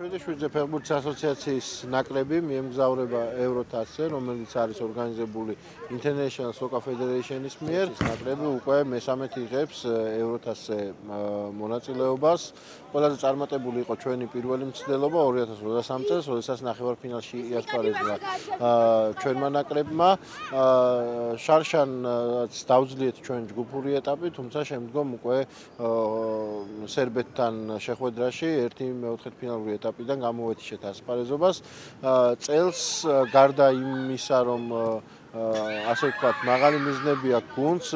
შვიდზე ფეხბურთის ასოციაციის ნაკრები მიემგზავრება Euro-TAS-ზე, რომელიც არის ორგანიზებული International Soccer Federation-ის მიერ. ნაკრები უკვე მესამედ იღებს Euro-TAS-ზე მონაწილეობას. ყველაზე წარმატებული იყო ჩვენი პირველი მცდელობა 2023 წელს, როდესაც ნახევარფინალში იასპარეზა ჩვენმა ნაკრებმა. შარშანს დავძლიეთ ჩვენ ჯგუფური ეტაპი, თუმცა შემდგომ უკვე სერბეთთან შეხვედრაში ერთი მეოთხედფინალური ეტაპიდან გამოვეთიშეთ ასპარეზობას. წელს გარდა იმისა, რომ ასე ვთქვათ, მაღალი მიზნები აქვს გუნდს,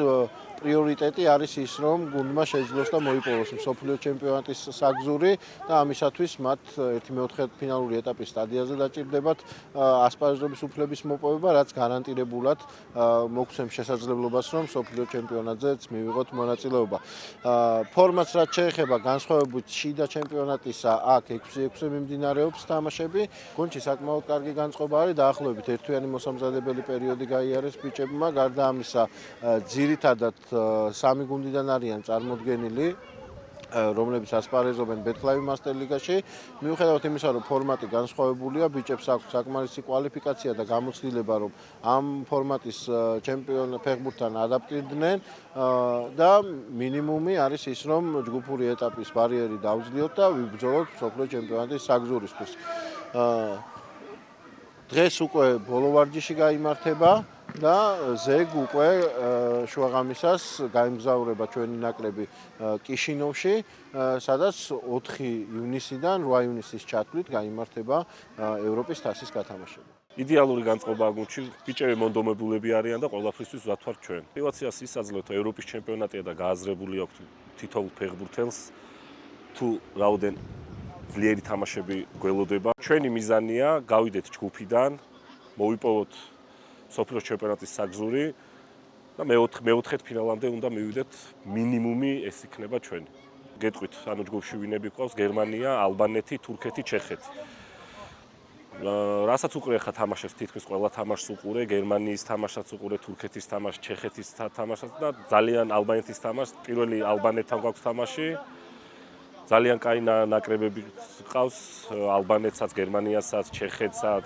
პრიორიტეტი არის ის, რომ გუნდმა შეძლოს და მოიპოვოს მსოფლიო ჩემპიონატის საგზური და ამისათვის მათ ერთი მეოთხედფინალური ეტაპის სტადიაზე დაჭირდებათ ასპარეზობის უფლების მოპოვება, რაც გარანტირებულად მოგცემს შესაძლებლობას, რომ მსოფლიო ჩემპიონატზეც მივიღოთ მონაწილეობა. ფორმაც რაც შეეხება განსხვავებით შიდა ჩემპიონატისა, აქ 6-6 მიმდინარეობს თამაშები. გუნდში საკმაოდ კარგი განწყობა არის, დაახლოებით ერთთვიანი მოსამზადებელი პერიოდი გაიარეს ბიჭებმა, გარდა ამისა ძირითადად სამი გუნდიდან არიან წარმოდგენილი, რომლებიც ასპარეზობენ ბეთლაივ მასტერ ლიგაში. მიუხედავად იმისა, რომ ფორმატი განსხვავებულია, ბიჭებს აქვს საკმარისი კვალიფიკაცია და გამოცდილება, რომ ამ ფორმატის ფეხბურთთან ადაპტირდნენ და მინიმუმი არის ის, რომ ჯგუფური ეტაპის ბარიერი დავძლიოთ და ვიბრძოლოთ მსოფლიო ჩემპიონატის საგზურისთვის. დღეს უკვე ბოლო ვარჯიში გაიმართება და ზეგ უკვე შუაღამისას გაემგზავრება ჩვენი ნაკრები კიშინოვში, სადაც 4 ივნისიდან 8 ივნისის ჩათვლით გაიმართება ევროპის თასის გათამაშება. იდეალური განწყობა გუნდში, ბიჭები მონდომებულები არიან და ყველაფრისთვის ვზად ვართ ჩვენ. мотивაციას ისაძლევთ ევროპის ჩემპიონატია და გააზრებული აქვს თითოეულ ფეხბურთელს თუ რაოდენ ძლიერი თამაშები გველოდება. ჩვენი მიზანია გავიდეთ ჯგუფიდან, მოვიპოვოთ მსოფლიო ჩემპიონატის საგზური და მეოთხედფინალამდე უნდა მივიდეთ მინიმუმი ეს იქნება ჩვენი. გეტყვით, ანუ ჯგუფში ვინები გვყავს: გერმანია, ალბანეთი, თურქეთი, ჩეხეთი. რასაც უყურე ხა თამაშებს თითქმის ყველა თამაშს უყურე, გერმანიის თამაშსაც უყურე, თურქეთის თამაშს, ჩეხეთის თამაშსაც და ძალიან ალბანეთის თამაშს. პირველი ალბანეთთან გვაქვს თამაში. ძალიან კაი ნაკრებები ყავს, ალბანეთსაც, გერმანიასაც, ჩეხეთსაც,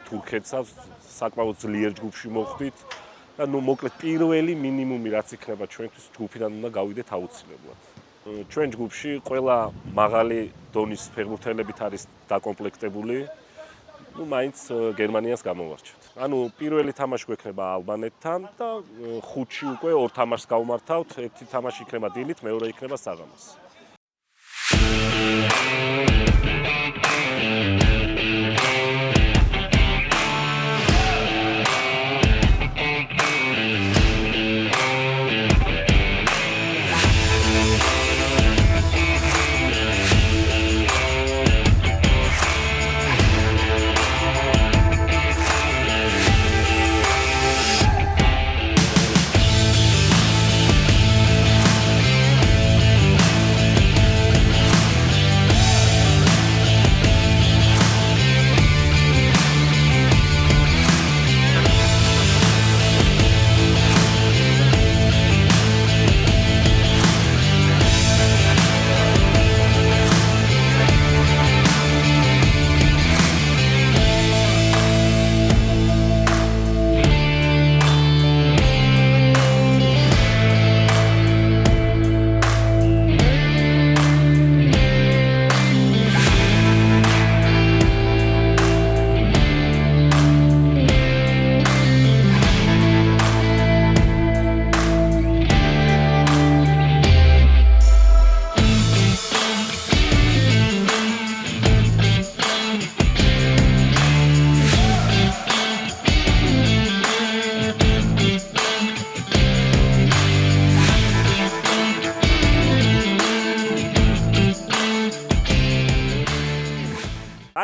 თურქეთსაც, საკმაოდ ძლიერ ჯგუფში მოხვდით და მოკლედ პირველი მინიმუმი რაც იქნება ჩვენთვის ჯგუფიდან უნდა გავიდეთ აუცილებლად. ჩვენ ჯგუფში ყველა მაღალი დონის ფეხბურთელებით არის დაკომპლექტებული. მაინც გერმანიას გამოვარჩევთ. ანუ პირველი თამაში გვექნება ალბანეთთან და ხუთში უკვე ორ თამაშს გავმართავთ, ერთი თამაში იქნება დილით, მეორე იქნება საღამოს.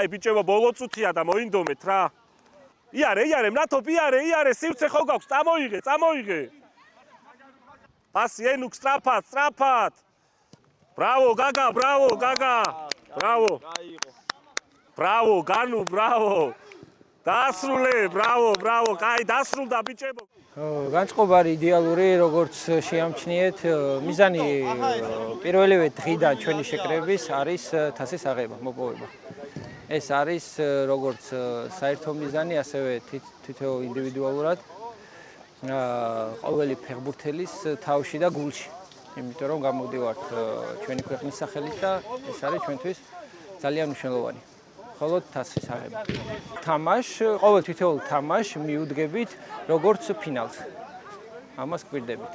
აი ბიჭებო ბოლო წუთია და მოინდომეთ რა. იარე, მნათობ, იარე, სივრცე ხო გაქვს, წამოიღე. პასი ენუქ სწრაფად. ბრავო, გაგა. ბრავო, განუ, ბრავო. დაასრულე, ბრავო, კაი, დასრულდა ბიჭებო. განწყობა არის იდეალური, როგორც შეამჩნიეთ. მიზანი პირველივე დღიდან ჩვენი შეკრების არის თასის აღება, მოპოვება. ეს არის როგორც საერთო მიზანი, ასევე თითოეულ ინდივიდუალურად ყოველი ფეხბურთელის თავში და გულში. იმიტომ რომ გამოვდივართ ჩვენი ქვეყნის სახელით და ეს არის ჩვენთვის ძალიან მნიშვნელოვანი. მხოლოდ თასის აღება. ყოველ თითოეულ თამაშს მიუდგებით როგორც ფინალს. ამას გვირდებით.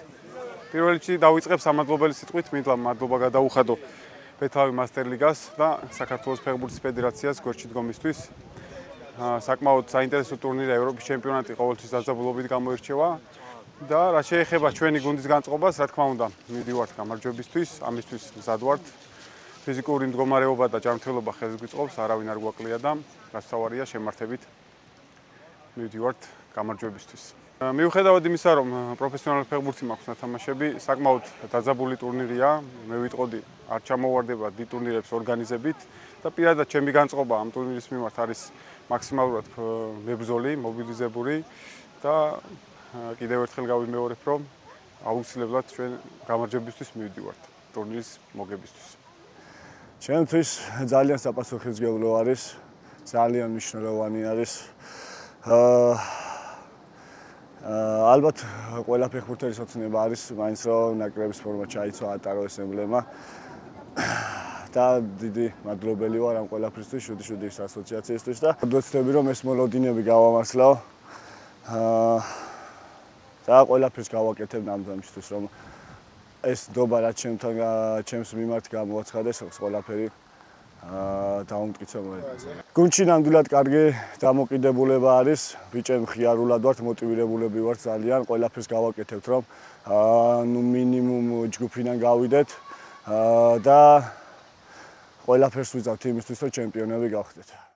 პირველ რიგში დავიწყებ სამადლობელი სიტყვით, მინდა მადლობა გადაუხადო ბეთლავი მასტერლიგას და საქართველოს ფეხბურთის ფედერაციას გვერდში დგომისთვის. საკმაოდ საინტერესო ტურნირია, ევროპის ჩემპიონატი ყოველთვის დაძაბულობით გამოირჩევა და რაც შეეხება ჩვენი გუნდის განწყობას, რა თქმა უნდა, მივდივართ გამარჯვებისთვის, ამისთვის მზად ვართ. ფიზიკური მდგომარეობა და ჯანმრთელობა ხელს გვიწყობს, არავინ არ გვაკლია და გასავარია შემართებით მივდივართ გამარჯვებისთვის. მიუხედავად იმისა, რომ პროფესიონალი ფეხბურთი მაქვს ნათამაშები, საკმაოდ დაძაბული ტურნირია, მე ვიტყოდი, არ ჩამოვარდება დიდ ტურნირებს ორგანიზებით და პირადად ჩემი განწყობა ამ ტურნირის მიმართ არის მაქსიმალურად მებრძოლი, მობილიზებული და კიდევ ერთხელ გავიმეორებ, რომ აუცილებლად ჩვენ გამარჯვებისთვის მივდივართ ტურნირის მოგებისთვის. ჩემთვის ძალიან საპასუხისმგებლო არის, ძალიან მნიშვნელოვანი არის. ალბათ ყველა ფეხბურთელის ოცნება არის მაინც რომ ნაკრების ფორმა ჩაიცვა, ატაროს ემბლემა. და დიდი მადლობელი ვარ ამ ყველაფრისთვის, 7-7-ის ასოციაციისთვის და ვცდები რომ ეს მოლოდინები გავამართლავ. და ყველაფერს გავაკეთებ ნამდვილად, რომ ეს ნდობა რაც ჩემს მიმართ გამოაცხადეს, ყველაფერი დაუმტკიცო მოეწონა. გუნდში ნამდვილად კარგი დამოკიდებულება არის, ბიჭები მხიარულად ვართ, მოტივირებულები ვართ ძალიან, ყველაფერს გავაკეთებთ, რომ მინიმუმ ჯგუფიდან გავიდეთ და ყველაფერს ვიზავთ იმისთვის, რომ ჩემპიონები გავხდეთ.